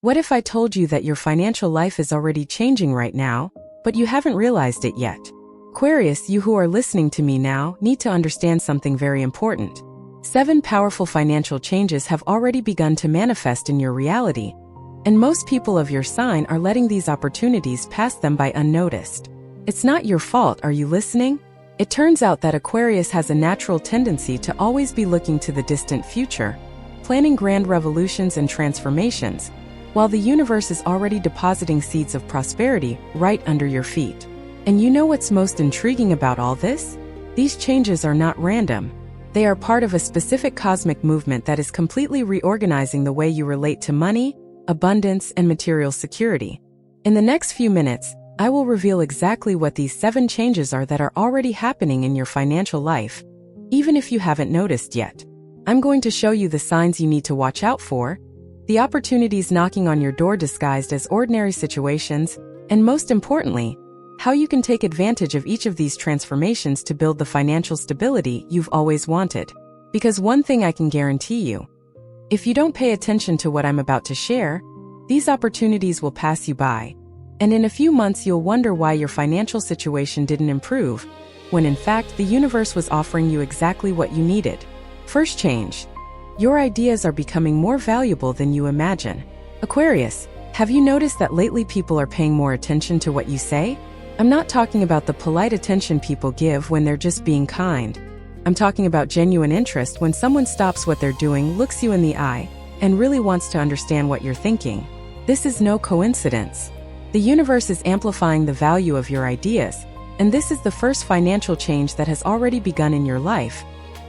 What if I told you that your financial life is already changing right now, but you haven't realized it yet? Aquarius, you who are listening to me now need to understand something very important. 7 powerful financial changes have already begun to manifest in your reality, and most people of your sign are letting these opportunities pass them by unnoticed. It's not your fault, are you listening? It turns out that Aquarius has a natural tendency to always be looking to the distant future, planning grand revolutions and transformations, while the universe is already depositing seeds of prosperity right under your feet. And you know what's most intriguing about all this? These changes are not random. They are part of a specific cosmic movement that is completely reorganizing the way you relate to money, abundance, and material security. In the next few minutes, I will reveal exactly what these 7 changes are that are already happening in your financial life, even if you haven't noticed yet. I'm going to show you the signs you need to watch out for, the opportunities knocking on your door disguised as ordinary situations, and most importantly, how you can take advantage of each of these transformations to build the financial stability you've always wanted. Because one thing I can guarantee you, if you don't pay attention to what I'm about to share, these opportunities will pass you by. And in a few months you'll wonder why your financial situation didn't improve, when in fact the universe was offering you exactly what you needed. First change. Your ideas are becoming more valuable than you imagine. Aquarius, have you noticed that lately people are paying more attention to what you say? I'm not talking about the polite attention people give when they're just being kind. I'm talking about genuine interest when someone stops what they're doing, looks you in the eye, and really wants to understand what you're thinking. This is no coincidence. The universe is amplifying the value of your ideas, and this is the first financial change that has already begun in your life,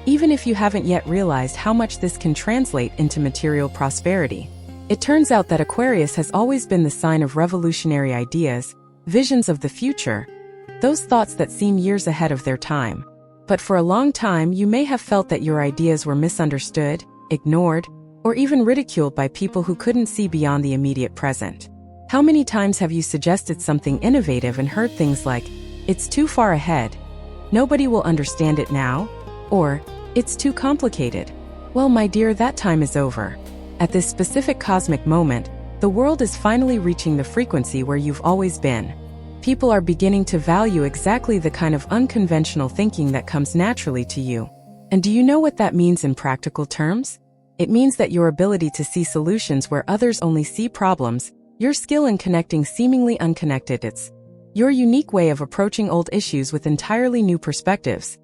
even if you haven't yet realized how much this can translate into material prosperity. It turns out that Aquarius has always been the sign of revolutionary ideas, visions of the future, those thoughts that seem years ahead of their time. But for a long time, you may have felt that your ideas were misunderstood, ignored, or even ridiculed by people who couldn't see beyond the immediate present. How many times have you suggested something innovative and heard things like, "It's too far ahead," "Nobody will understand it now," or "It's too complicated"? Well, my dear, that time is over. At this specific cosmic moment, the world is finally reaching the frequency where you've always been. People are beginning to value exactly the kind of unconventional thinking that comes naturally to you. And do you know what that means in practical terms? It means that your ability to see solutions where others only see problems, your skill in connecting seemingly unconnected, it's your unique way of approaching old issues with entirely new perspectives.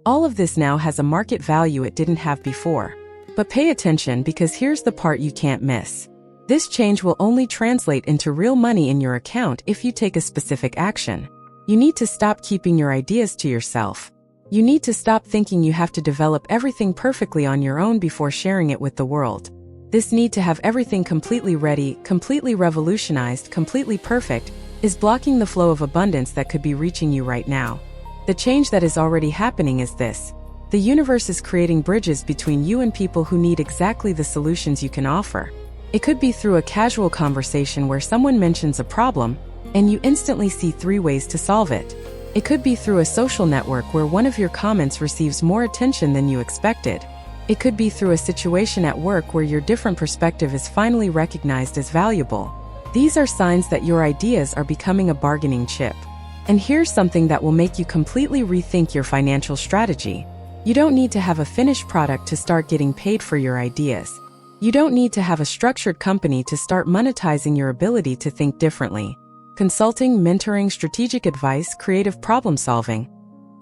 All of this now has a market value it didn't have before. But pay attention, because here's the part you can't miss. This change will only translate into real money in your account if you take a specific action. You need to stop keeping your ideas to yourself. You need to stop thinking you have to develop everything perfectly on your own before sharing it with the world. This need to have everything completely ready, completely revolutionized, completely perfect, is blocking the flow of abundance that could be reaching you right now. The change that is already happening is this. The universe is creating bridges between you and people who need exactly the solutions you can offer. It could be through a casual conversation where someone mentions a problem, and you instantly see 3 ways to solve it. It could be through a social network where one of your comments receives more attention than you expected. It could be through a situation at work where your different perspective is finally recognized as valuable. These are signs that your ideas are becoming a bargaining chip. And here's something that will make you completely rethink your financial strategy. You don't need to have a finished product to start getting paid for your ideas. You don't need to have a structured company to start monetizing your ability to think differently. Consulting, mentoring, strategic advice, creative problem solving.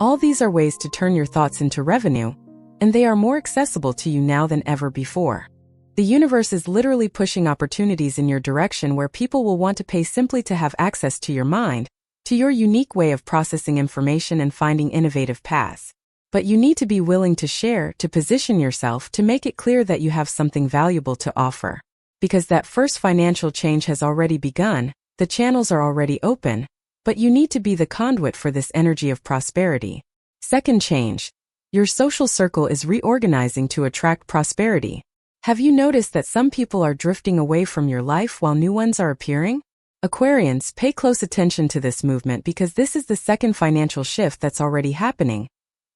All these are ways to turn your thoughts into revenue, and they are more accessible to you now than ever before. The universe is literally pushing opportunities in your direction where people will want to pay simply to have access to your mind, to your unique way of processing information and finding innovative paths. But you need to be willing to share, to position yourself, to make it clear that you have something valuable to offer. Because that first financial change has already begun, the channels are already open, but you need to be the conduit for this energy of prosperity. Second change. Your social circle is reorganizing to attract prosperity. Have you noticed that some people are drifting away from your life while new ones are appearing? Aquarians, pay close attention to this movement, because this is the second financial shift that's already happening,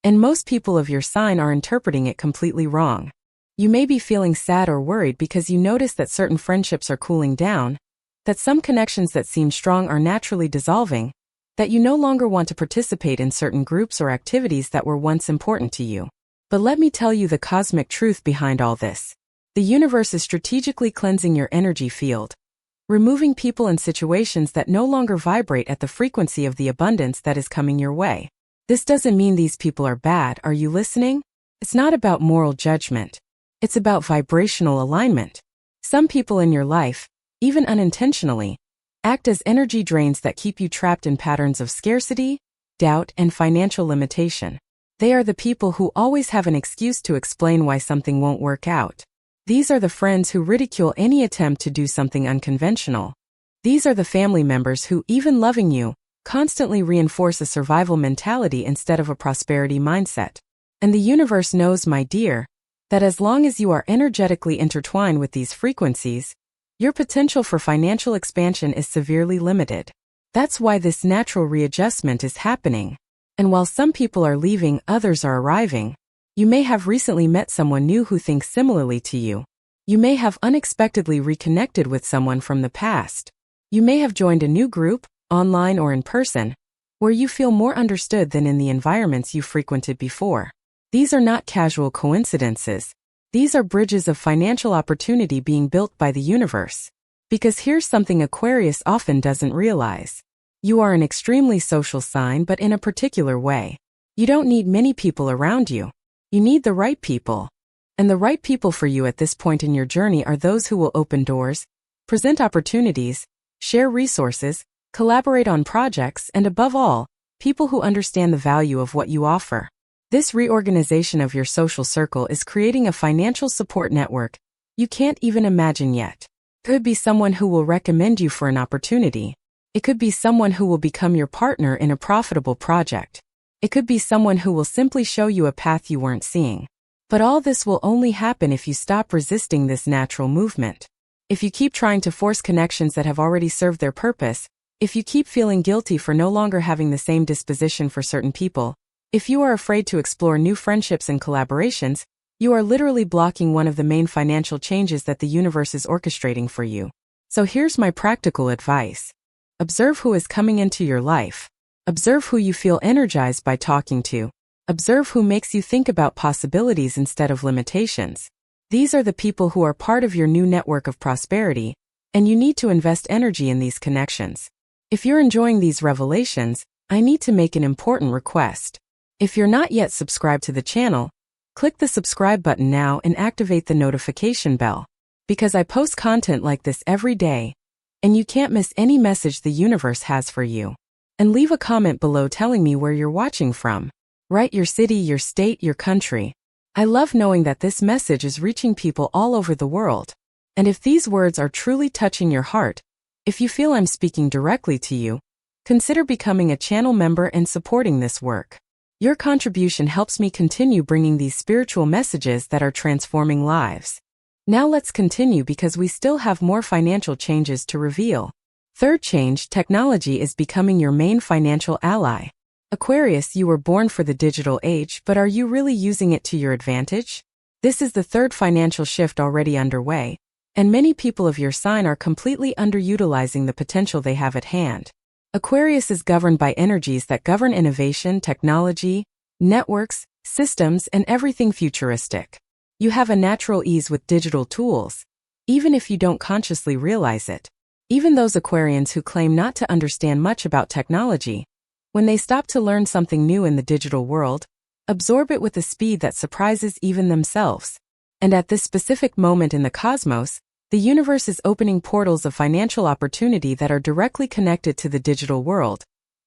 and most people of your sign are interpreting it completely wrong. You may be feeling sad or worried because you notice that certain friendships are cooling down, that some connections that seem strong are naturally dissolving, that you no longer want to participate in certain groups or activities that were once important to you. But let me tell you the cosmic truth behind all this. The universe is strategically cleansing your energy field, removing people and situations that no longer vibrate at the frequency of the abundance that is coming your way. This doesn't mean these people are bad, are you listening? It's not about moral judgment. It's about vibrational alignment. Some people in your life, even unintentionally, act as energy drains that keep you trapped in patterns of scarcity, doubt, and financial limitation. They are the people who always have an excuse to explain why something won't work out. These are the friends who ridicule any attempt to do something unconventional. These are the family members who, even loving you, constantly reinforce a survival mentality instead of a prosperity mindset. And the universe knows, my dear, that as long as you are energetically intertwined with these frequencies, your potential for financial expansion is severely limited. That's why this natural readjustment is happening. And while some people are leaving, others are arriving. You may have recently met someone new who thinks similarly to you. You may have unexpectedly reconnected with someone from the past. You may have joined a new group, online or in person, where you feel more understood than in the environments you frequented before. These are not casual coincidences. These are bridges of financial opportunity being built by the universe. Because here's something Aquarius often doesn't realize. You are an extremely social sign, but in a particular way. You don't need many people around you. You need the right people. And the right people for you at this point in your journey are those who will open doors, present opportunities, share resources, collaborate on projects, and above all, people who understand the value of what you offer. This reorganization of your social circle is creating a financial support network you can't even imagine yet. It could be someone who will recommend you for an opportunity. It could be someone who will become your partner in a profitable project. It could be someone who will simply show you a path you weren't seeing. But all this will only happen if you stop resisting this natural movement. If you keep trying to force connections that have already served their purpose, if you keep feeling guilty for no longer having the same disposition for certain people, if you are afraid to explore new friendships and collaborations, you are literally blocking one of the main financial changes that the universe is orchestrating for you. So here's my practical advice. Observe who is coming into your life. Observe who you feel energized by talking to. Observe who makes you think about possibilities instead of limitations. These are the people who are part of your new network of prosperity, and you need to invest energy in these connections. If you're enjoying these revelations, I need to make an important request. If you're not yet subscribed to the channel, click the subscribe button now and activate the notification bell. Because I post content like this every day, and you can't miss any message the universe has for you. And leave a comment below telling me where you're watching from. Write your city, your state, your country. I love knowing that this message is reaching people all over the world. And if these words are truly touching your heart, if you feel I'm speaking directly to you, consider becoming a channel member and supporting this work. Your contribution helps me continue bringing these spiritual messages that are transforming lives. Now let's continue because we still have more financial changes to reveal. Third change, technology is becoming your main financial ally. Aquarius, you were born for the digital age, but are you really using it to your advantage? This is the third financial shift already underway, and many people of your sign are completely underutilizing the potential they have at hand. Aquarius is governed by energies that govern innovation, technology, networks, systems, and everything futuristic. You have a natural ease with digital tools, even if you don't consciously realize it. Even those Aquarians who claim not to understand much about technology, when they stop to learn something new in the digital world, absorb it with a speed that surprises even themselves. And at this specific moment in the cosmos, the universe is opening portals of financial opportunity that are directly connected to the digital world.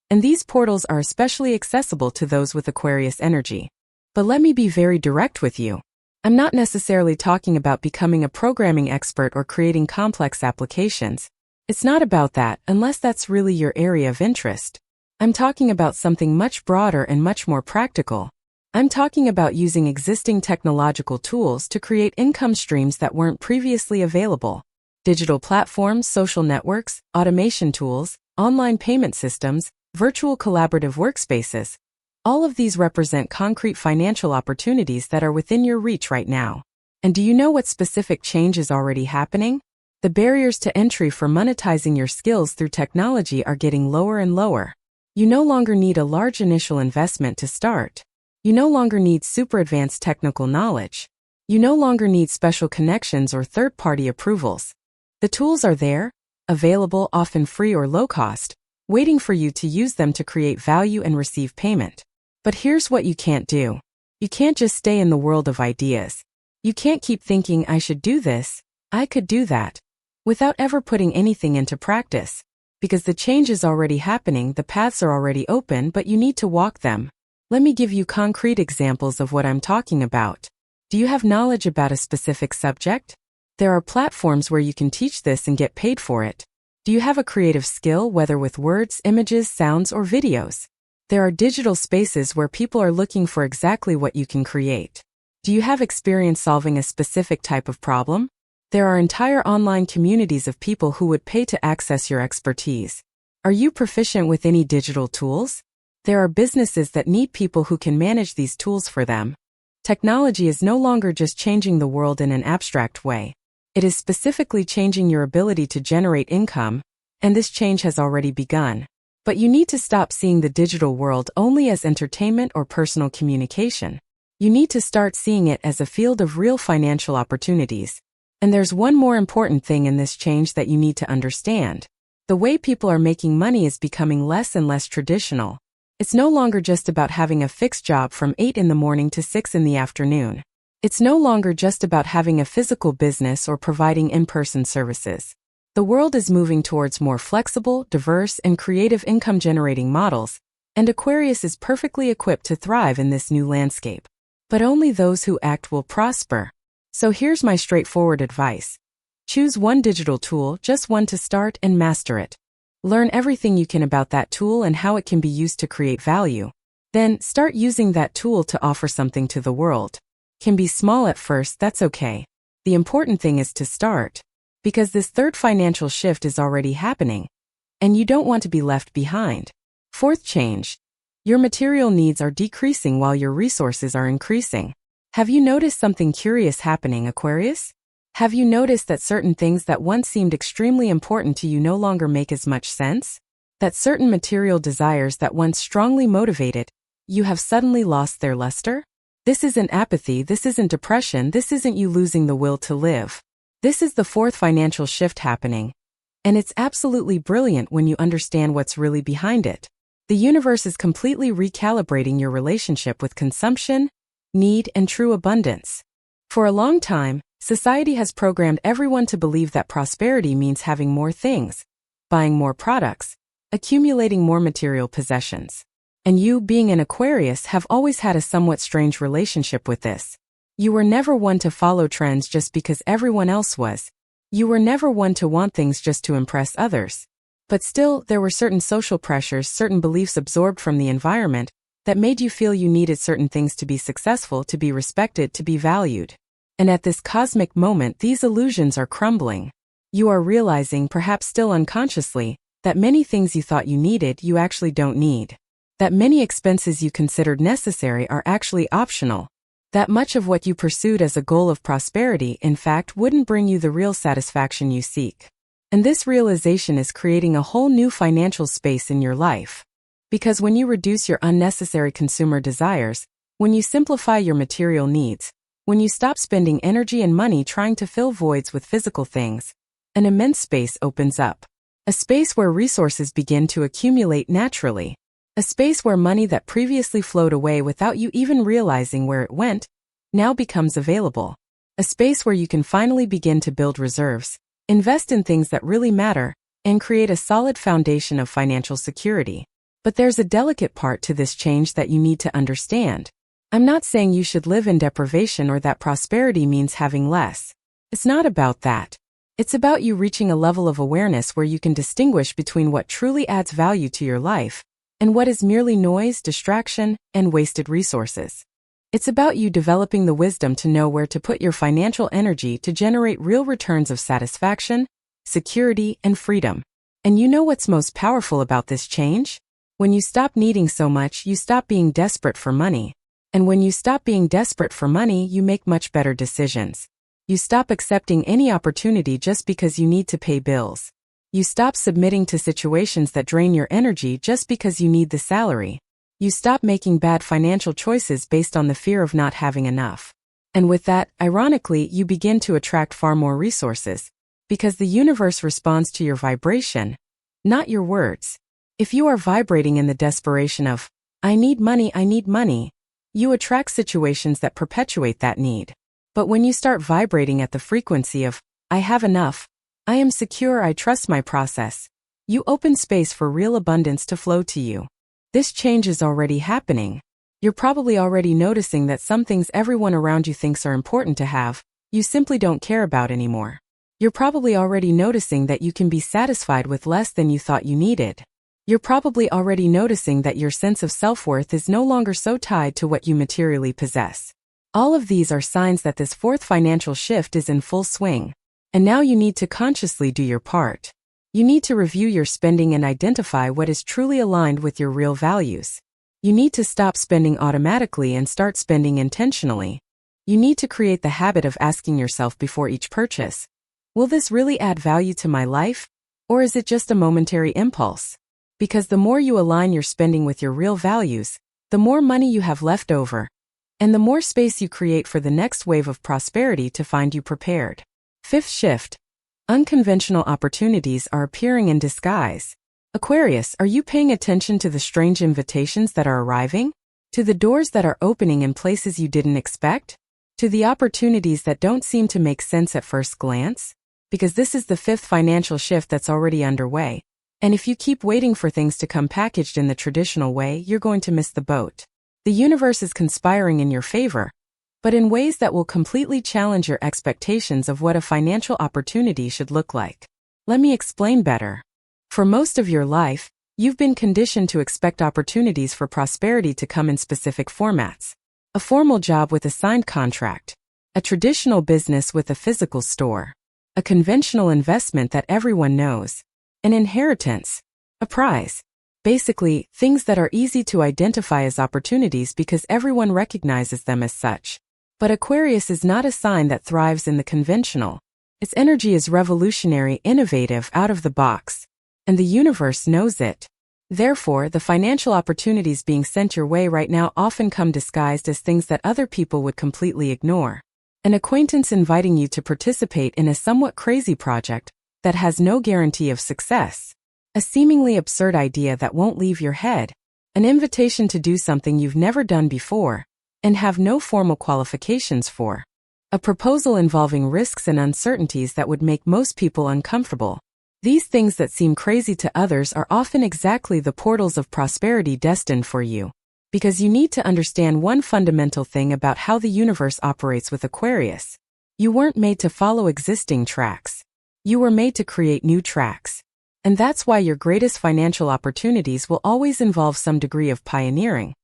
And these portals are especially accessible to those with Aquarius energy. But let me be very direct with you. I'm not necessarily talking about becoming a programming expert or creating complex applications. It's not about that unless that's really your area of interest. I'm talking about something much broader and much more practical. I'm talking about using existing technological tools to create income streams that weren't previously available. Digital platforms, social networks, automation tools, online payment systems, virtual collaborative workspaces. All of these represent concrete financial opportunities that are within your reach right now. And do you know what specific change is already happening? The barriers to entry for monetizing your skills through technology are getting lower and lower. You no longer need a large initial investment to start. You no longer need super advanced technical knowledge. You no longer need special connections or third-party approvals. The tools are there, available, often free or low cost, waiting for you to use them to create value and receive payment. But here's what you can't do. You can't just stay in the world of ideas. You can't keep thinking, I should do this, I could do that, without ever putting anything into practice. Because the change is already happening, the paths are already open, but you need to walk them. Let me give you concrete examples of what I'm talking about. Do you have knowledge about a specific subject? There are platforms where you can teach this and get paid for it. Do you have a creative skill, whether with words, images, sounds, or videos? There are digital spaces where people are looking for exactly what you can create. Do you have experience solving a specific type of problem? There are entire online communities of people who would pay to access your expertise. Are you proficient with any digital tools? There are businesses that need people who can manage these tools for them. Technology is no longer just changing the world in an abstract way. It is specifically changing your ability to generate income, and this change has already begun. But you need to stop seeing the digital world only as entertainment or personal communication. You need to start seeing it as a field of real financial opportunities. And there's one more important thing in this change that you need to understand. The way people are making money is becoming less and less traditional. It's no longer just about having a fixed job from 8 in the morning to 6 in the afternoon. It's no longer just about having a physical business or providing in-person services. The world is moving towards more flexible, diverse, and creative income-generating models, and Aquarius is perfectly equipped to thrive in this new landscape. But only those who act will prosper. So here's my straightforward advice. Choose one digital tool, just one to start, and master it. Learn everything you can about that tool and how it can be used to create value. Then, start using that tool to offer something to the world. Can be small at first, that's okay. The important thing is to start. Because this third financial shift is already happening. And you don't want to be left behind. Fourth change. Your material needs are decreasing while your resources are increasing. Have you noticed something curious happening, Aquarius? Have you noticed that certain things that once seemed extremely important to you no longer make as much sense? That certain material desires that once strongly motivated you have suddenly lost their luster? This isn't apathy, this isn't depression, this isn't you losing the will to live. This is the fourth financial shift happening. And it's absolutely brilliant when you understand what's really behind it. The universe is completely recalibrating your relationship with consumption, need, and true abundance. For a long time, society has programmed everyone to believe that prosperity means having more things, buying more products, accumulating more material possessions. And you, being an Aquarius, have always had a somewhat strange relationship with this. You were never one to follow trends just because everyone else was. You were never one to want things just to impress others. But still, there were certain social pressures, certain beliefs absorbed from the environment, that made you feel you needed certain things to be successful, to be respected, to be valued. And at this cosmic moment, these illusions are crumbling. You are realizing, perhaps still unconsciously, that many things you thought you needed, you actually don't need. That many expenses you considered necessary are actually optional. That much of what you pursued as a goal of prosperity, in fact, wouldn't bring you the real satisfaction you seek. And this realization is creating a whole new financial space in your life. Because when you reduce your unnecessary consumer desires, when you simplify your material needs, when you stop spending energy and money trying to fill voids with physical things, an immense space opens up. A space where resources begin to accumulate naturally. A space where money that previously flowed away without you even realizing where it went, now becomes available. A space where you can finally begin to build reserves, invest in things that really matter, and create a solid foundation of financial security. But there's a delicate part to this change that you need to understand. I'm not saying you should live in deprivation or that prosperity means having less. It's not about that. It's about you reaching a level of awareness where you can distinguish between what truly adds value to your life and what is merely noise, distraction, and wasted resources. It's about you developing the wisdom to know where to put your financial energy to generate real returns of satisfaction, security, and freedom. And you know what's most powerful about this change? When you stop needing so much, you stop being desperate for money. And when you stop being desperate for money, you make much better decisions. You stop accepting any opportunity just because you need to pay bills. You stop submitting to situations that drain your energy just because you need the salary. You stop making bad financial choices based on the fear of not having enough. And with that, ironically, you begin to attract far more resources, because the universe responds to your vibration, not your words. If you are vibrating in the desperation of, I need money, you attract situations that perpetuate that need. But when you start vibrating at the frequency of, I have enough, I am secure, I trust my process, you open space for real abundance to flow to you. This change is already happening. You're probably already noticing that some things everyone around you thinks are important to have, you simply don't care about anymore. You're probably already noticing that you can be satisfied with less than you thought you needed. You're probably already noticing that your sense of self-worth is no longer so tied to what you materially possess. All of these are signs that this fourth financial shift is in full swing. And now you need to consciously do your part. You need to review your spending and identify what is truly aligned with your real values. You need to stop spending automatically and start spending intentionally. You need to create the habit of asking yourself before each purchase, will this really add value to my life? Or is it just a momentary impulse? Because the more you align your spending with your real values, the more money you have left over, and the more space you create for the next wave of prosperity to find you prepared. Fifth shift. Unconventional opportunities are appearing in disguise. Aquarius, are you paying attention to the strange invitations that are arriving? To the doors that are opening in places you didn't expect? To the opportunities that don't seem to make sense at first glance? Because this is the fifth financial shift that's already underway. And if you keep waiting for things to come packaged in the traditional way, you're going to miss the boat. The universe is conspiring in your favor, but in ways that will completely challenge your expectations of what a financial opportunity should look like. Let me explain better. For most of your life, you've been conditioned to expect opportunities for prosperity to come in specific formats. A formal job with a signed contract, a traditional business with a physical store, a conventional investment that everyone knows, an inheritance, a prize. Basically, things that are easy to identify as opportunities because everyone recognizes them as such. But Aquarius is not a sign that thrives in the conventional. Its energy is revolutionary, innovative, out of the box. And the universe knows it. Therefore, the financial opportunities being sent your way right now often come disguised as things that other people would completely ignore. An acquaintance inviting you to participate in a somewhat crazy project that has no guarantee of success. A seemingly absurd idea that won't leave your head. An invitation to do something you've never done before and have no formal qualifications for. A proposal involving risks and uncertainties that would make most people uncomfortable. These things that seem crazy to others are often exactly the portals of prosperity destined for you. Because you need to understand one fundamental thing about how the universe operates with Aquarius. You weren't made to follow existing tracks. You were made to create new tracks. And that's why your greatest financial opportunities will always involve some degree of pioneering.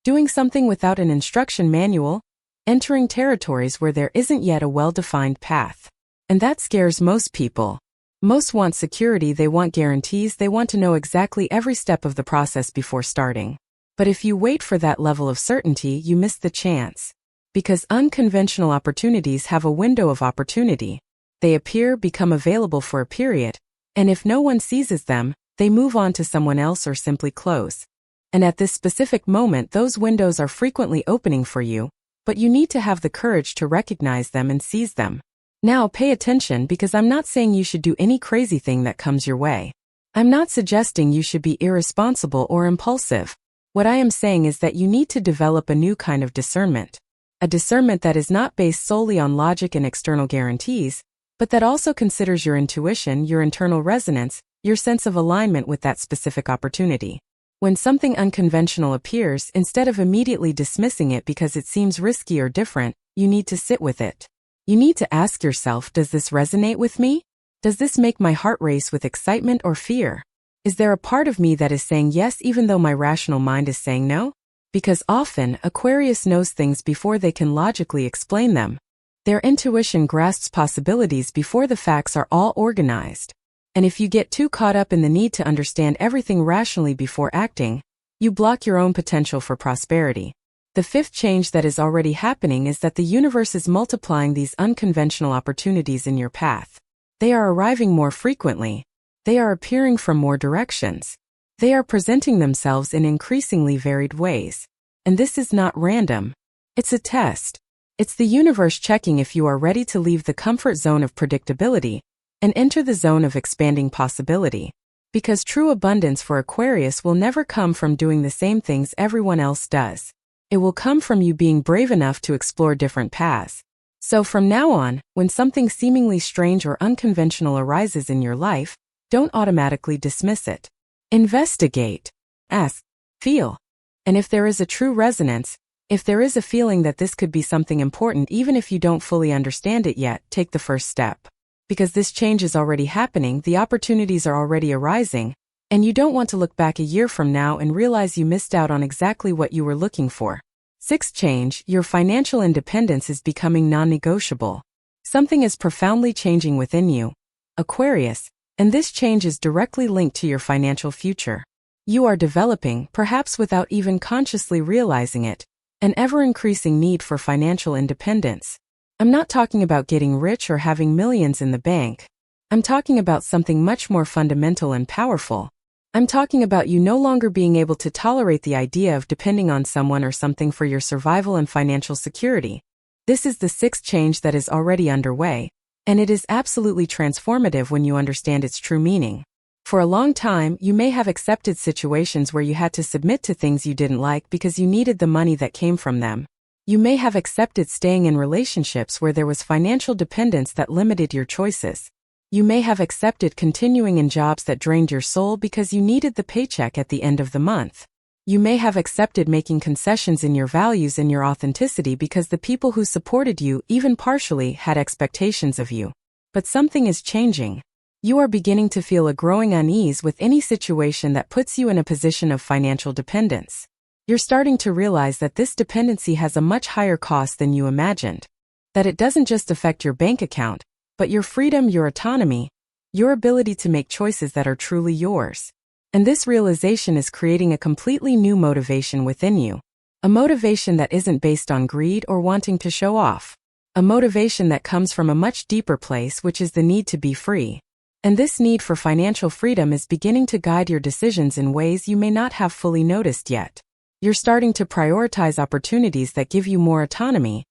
Doing something without an instruction manual, entering territories where there isn't yet a well-defined path. And that scares most people. Most want security, they want guarantees, they want to know exactly every step of the process before starting. But if you wait for that level of certainty, you miss the chance. Because unconventional opportunities have a window of opportunity. They appear, become available for a period, and if no one seizes them, they move on to someone else or simply close. And at this specific moment, those windows are frequently opening for you, but you need to have the courage to recognize them and seize them. Now pay attention, because I'm not saying you should do any crazy thing that comes your way. I'm not suggesting you should be irresponsible or impulsive. What I am saying is that you need to develop a new kind of discernment. A discernment that is not based solely on logic and external guarantees, but that also considers your intuition, your internal resonance, your sense of alignment with that specific opportunity. When something unconventional appears, instead of immediately dismissing it because it seems risky or different, you need to sit with it. You need to ask yourself, does this resonate with me? Does this make my heart race with excitement or fear? Is there a part of me that is saying yes even though my rational mind is saying no? Because often, Aquarius knows things before they can logically explain them. Their intuition grasps possibilities before the facts are all organized. And if you get too caught up in the need to understand everything rationally before acting, you block your own potential for prosperity. The fifth change that is already happening is that the universe is multiplying these unconventional opportunities in your path. They are arriving more frequently. They are appearing from more directions. They are presenting themselves in increasingly varied ways. And this is not random. It's a test. It's the universe checking if you are ready to leave the comfort zone of predictability and enter the zone of expanding possibility. Because true abundance for Aquarius will never come from doing the same things everyone else does. It will come from you being brave enough to explore different paths. So from now on, when something seemingly strange or unconventional arises in your life, don't automatically dismiss it. Investigate. Ask. Feel. And if there is a true resonance, if there is a feeling that this could be something important even if you don't fully understand it yet, take the first step. Because this change is already happening, the opportunities are already arising, and you don't want to look back a year from now and realize you missed out on exactly what you were looking for. Sixth change, your financial independence is becoming non-negotiable. Something is profoundly changing within you, Aquarius, and this change is directly linked to your financial future. You are developing, perhaps without even consciously realizing it, an ever-increasing need for financial independence. I'm not talking about getting rich or having millions in the bank. I'm talking about something much more fundamental and powerful. I'm talking about you no longer being able to tolerate the idea of depending on someone or something for your survival and financial security. This is the sixth change that is already underway, and it is absolutely transformative when you understand its true meaning. For a long time, you may have accepted situations where you had to submit to things you didn't like because you needed the money that came from them. You may have accepted staying in relationships where there was financial dependence that limited your choices. You may have accepted continuing in jobs that drained your soul because you needed the paycheck at the end of the month. You may have accepted making concessions in your values and your authenticity because the people who supported you, even partially, had expectations of you. But something is changing. You are beginning to feel a growing unease with any situation that puts you in a position of financial dependence. You're starting to realize that this dependency has a much higher cost than you imagined. That it doesn't just affect your bank account, but your freedom, your autonomy, your ability to make choices that are truly yours. And this realization is creating a completely new motivation within you. A motivation that isn't based on greed or wanting to show off. A motivation that comes from a much deeper place, which is the need to be free. And this need for financial freedom is beginning to guide your decisions in ways you may not have fully noticed yet. You're starting to prioritize opportunities that give you more autonomy,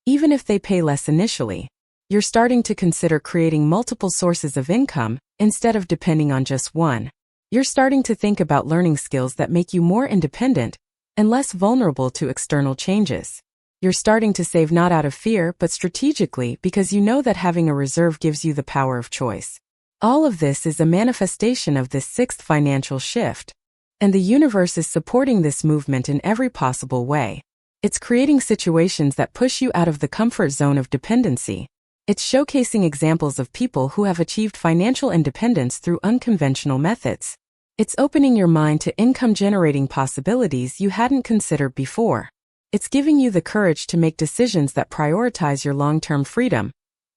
even if they pay less initially. You're starting to consider creating multiple sources of income, instead of depending on just one. You're starting to think about learning skills that make you more independent and less vulnerable to external changes. You're starting to save not out of fear but strategically because you know that having a reserve gives you the power of choice. All of this is a manifestation of this sixth financial shift. And the universe is supporting this movement in every possible way. It's creating situations that push you out of the comfort zone of dependency. It's showcasing examples of people who have achieved financial independence through unconventional methods. It's opening your mind to income-generating possibilities you hadn't considered before. It's giving you the courage to make decisions that prioritize your long-term freedom,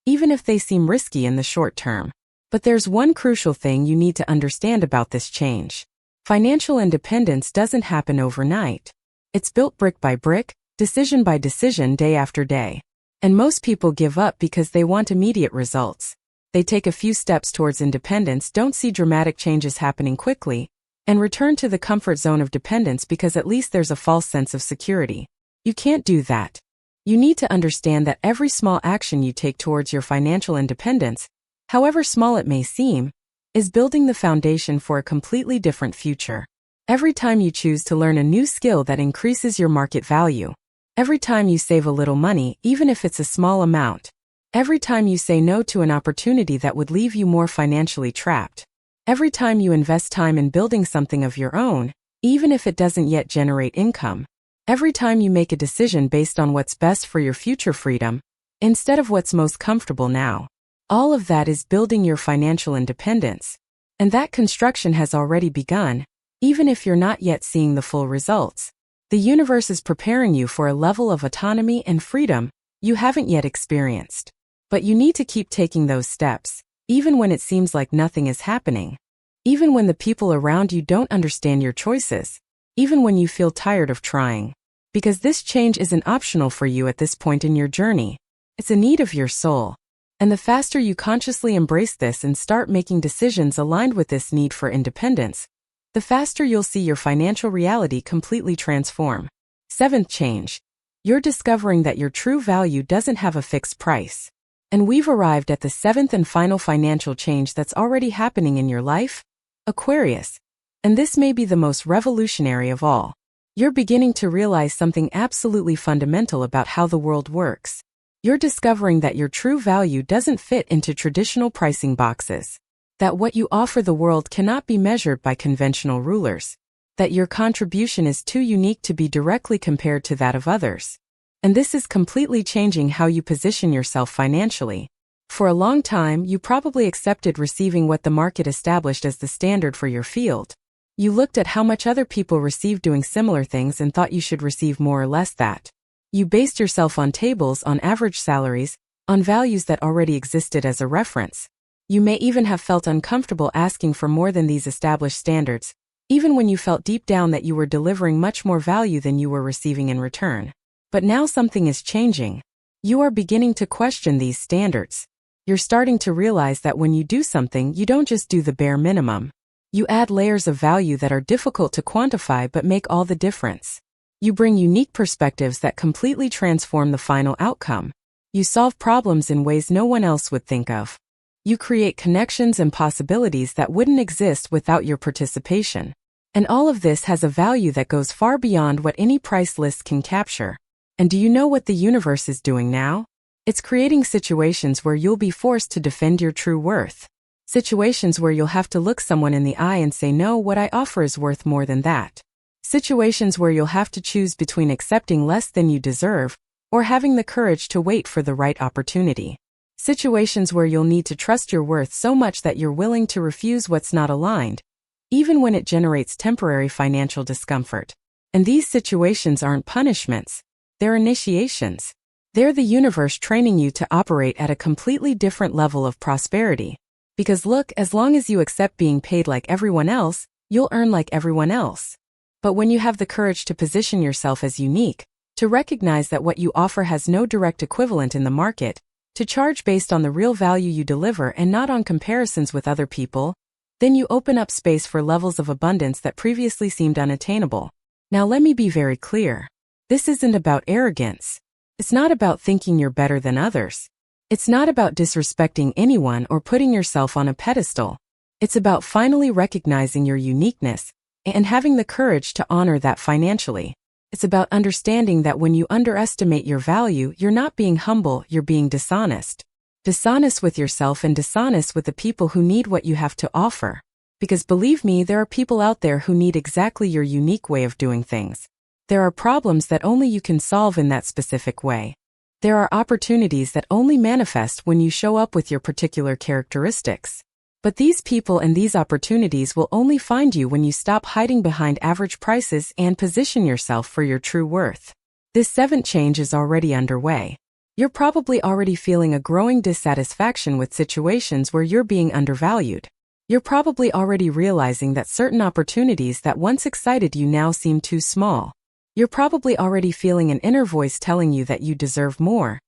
even if they seem risky in the short term. But there's one crucial thing you need to understand about this change. Financial independence doesn't happen overnight. It's built brick by brick, decision by decision, day after day. And most people give up because they want immediate results. They take a few steps towards independence, don't see dramatic changes happening quickly, and return to the comfort zone of dependence because at least there's a false sense of security. You can't do that. You need to understand that every small action you take towards your financial independence, however small it may seem, is building the foundation for a completely different future. Every time you choose to learn a new skill that increases your market value, every time you save a little money, even if it's a small amount, every time you say no to an opportunity that would leave you more financially trapped, every time you invest time in building something of your own, even if it doesn't yet generate income, every time you make a decision based on what's best for your future freedom, instead of what's most comfortable now, all of that is building your financial independence. And that construction has already begun, even if you're not yet seeing the full results. The universe is preparing you for a level of autonomy and freedom you haven't yet experienced. But you need to keep taking those steps, even when it seems like nothing is happening. Even when the people around you don't understand your choices. Even when you feel tired of trying. Because this change isn't optional for you at this point in your journey. It's a need of your soul. And the faster you consciously embrace this and start making decisions aligned with this need for independence, the faster you'll see your financial reality completely transform. Seventh change. You're discovering that your true value doesn't have a fixed price. And we've arrived at the seventh and final financial change that's already happening in your life, Aquarius. And this may be the most revolutionary of all. You're beginning to realize something absolutely fundamental about how the world works. You're discovering that your true value doesn't fit into traditional pricing boxes. That what you offer the world cannot be measured by conventional rulers. That your contribution is too unique to be directly compared to that of others. And this is completely changing how you position yourself financially. For a long time, you probably accepted receiving what the market established as the standard for your field. You looked at how much other people received doing similar things and thought you should receive more or less that. You based yourself on tables, on average salaries, on values that already existed as a reference. You may even have felt uncomfortable asking for more than these established standards, even when you felt deep down that you were delivering much more value than you were receiving in return. But now something is changing. You are beginning to question these standards. You're starting to realize that when you do something, you don't just do the bare minimum. You add layers of value that are difficult to quantify but make all the difference. You bring unique perspectives that completely transform the final outcome. You solve problems in ways no one else would think of. You create connections and possibilities that wouldn't exist without your participation. And all of this has a value that goes far beyond what any price list can capture. And do you know what the universe is doing now? It's creating situations where you'll be forced to defend your true worth. Situations where you'll have to look someone in the eye and say, no, what I offer is worth more than that. Situations where you'll have to choose between accepting less than you deserve or having the courage to wait for the right opportunity. Situations where you'll need to trust your worth so much that you're willing to refuse what's not aligned, even when it generates temporary financial discomfort. And these situations aren't punishments. They're initiations. They're the universe training you to operate at a completely different level of prosperity. Because look, as long as you accept being paid like everyone else, you'll earn like everyone else. But when you have the courage to position yourself as unique, to recognize that what you offer has no direct equivalent in the market, to charge based on the real value you deliver and not on comparisons with other people, then you open up space for levels of abundance that previously seemed unattainable. Now let me be very clear. This isn't about arrogance. It's not about thinking you're better than others. It's not about disrespecting anyone or putting yourself on a pedestal. It's about finally recognizing your uniqueness and having the courage to honor that financially. It's about understanding that when you underestimate your value, you're not being humble, you're being dishonest. Dishonest with yourself and dishonest with the people who need what you have to offer. Because believe me, there are people out there who need exactly your unique way of doing things. There are problems that only you can solve in that specific way. There are opportunities that only manifest when you show up with your particular characteristics. But these people and these opportunities will only find you when you stop hiding behind average prices and position yourself for your true worth. This seventh change is already underway. You're probably already feeling a growing dissatisfaction with situations where you're being undervalued. You're probably already realizing that certain opportunities that once excited you now seem too small. You're probably already feeling an inner voice telling you that you deserve more,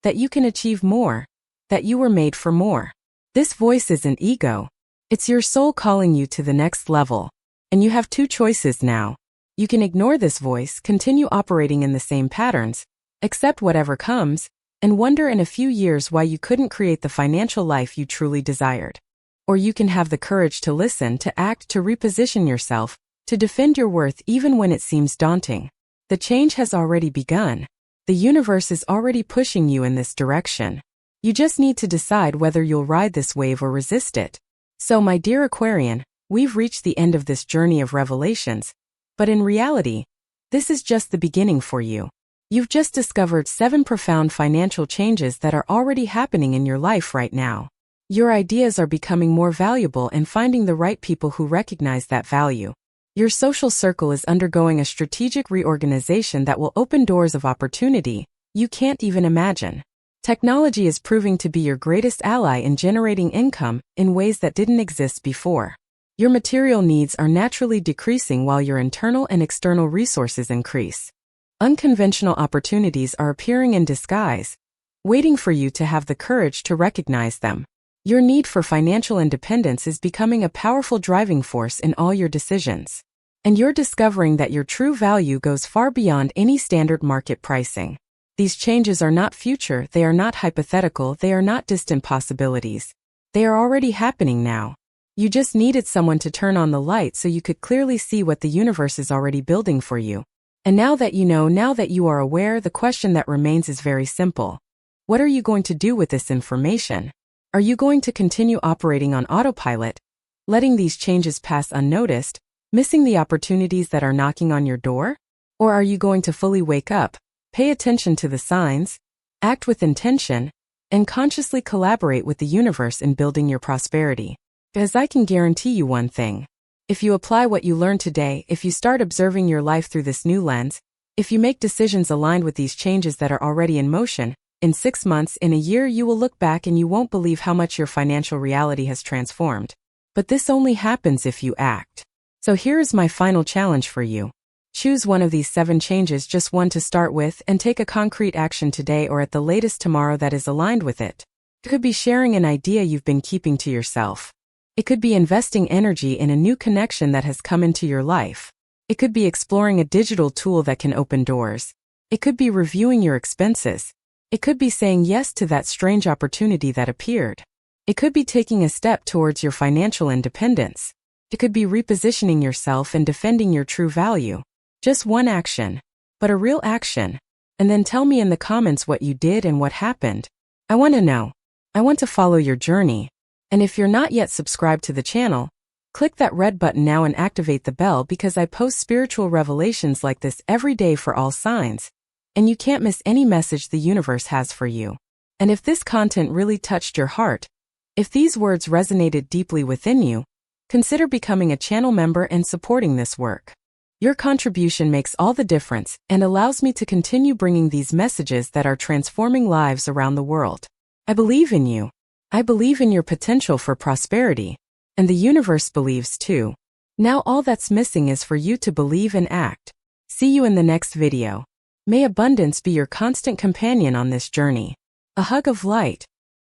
that you can achieve more, that you were made for more. This voice isn't ego. It's your soul calling you to the next level. And you have two choices now. You can ignore this voice, continue operating in the same patterns, accept whatever comes, and wonder in a few years why you couldn't create the financial life you truly desired. Or you can have the courage to listen, to act, to reposition yourself, to defend your worth even when it seems daunting. The change has already begun. The universe is already pushing you in this direction. You just need to decide whether you'll ride this wave or resist it. So my dear Aquarian, we've reached the end of this journey of revelations, but in reality, this is just the beginning for you. You've just discovered 7 profound financial changes that are already happening in your life right now. Your ideas are becoming more valuable and finding the right people who recognize that value. Your social circle is undergoing a strategic reorganization that will open doors of opportunity you can't even imagine. Technology is proving to be your greatest ally in generating income in ways that didn't exist before. Your material needs are naturally decreasing while your internal and external resources increase. Unconventional opportunities are appearing in disguise, waiting for you to have the courage to recognize them. Your need for financial independence is becoming a powerful driving force in all your decisions. And you're discovering that your true value goes far beyond any standard market pricing. These changes are not future, they are not hypothetical, they are not distant possibilities. They are already happening now. You just needed someone to turn on the light so you could clearly see what the universe is already building for you. And now that you know, now that you are aware, the question that remains is very simple. What are you going to do with this information? Are you going to continue operating on autopilot, letting these changes pass unnoticed, missing the opportunities that are knocking on your door? Or are you going to fully wake up, pay attention to the signs, act with intention, and consciously collaborate with the universe in building your prosperity? Because I can guarantee you one thing. If you apply what you learned today, if you start observing your life through this new lens, if you make decisions aligned with these changes that are already in motion, in 6 months, in a year, you will look back and you won't believe how much your financial reality has transformed. But this only happens if you act. So here is my final challenge for you. Choose one of these 7 changes, just one to start with, and take a concrete action today or at the latest tomorrow that is aligned with it. It could be sharing an idea you've been keeping to yourself. It could be investing energy in a new connection that has come into your life. It could be exploring a digital tool that can open doors. It could be reviewing your expenses. It could be saying yes to that strange opportunity that appeared. It could be taking a step towards your financial independence. It could be repositioning yourself and defending your true value. Just one action, but a real action. And then tell me in the comments what you did and what happened. I want to know. I want to follow your journey. And if you're not yet subscribed to the channel, click that red button now and activate the bell, because I post spiritual revelations like this every day for all signs. And you can't miss any message the universe has for you. And if this content really touched your heart, if these words resonated deeply within you, consider becoming a channel member and supporting this work. Your contribution makes all the difference and allows me to continue bringing these messages that are transforming lives around the world. I believe in you. I believe in your potential for prosperity. And the universe believes too. Now all that's missing is for you to believe and act. See you in the next video. May abundance be your constant companion on this journey. A hug of light.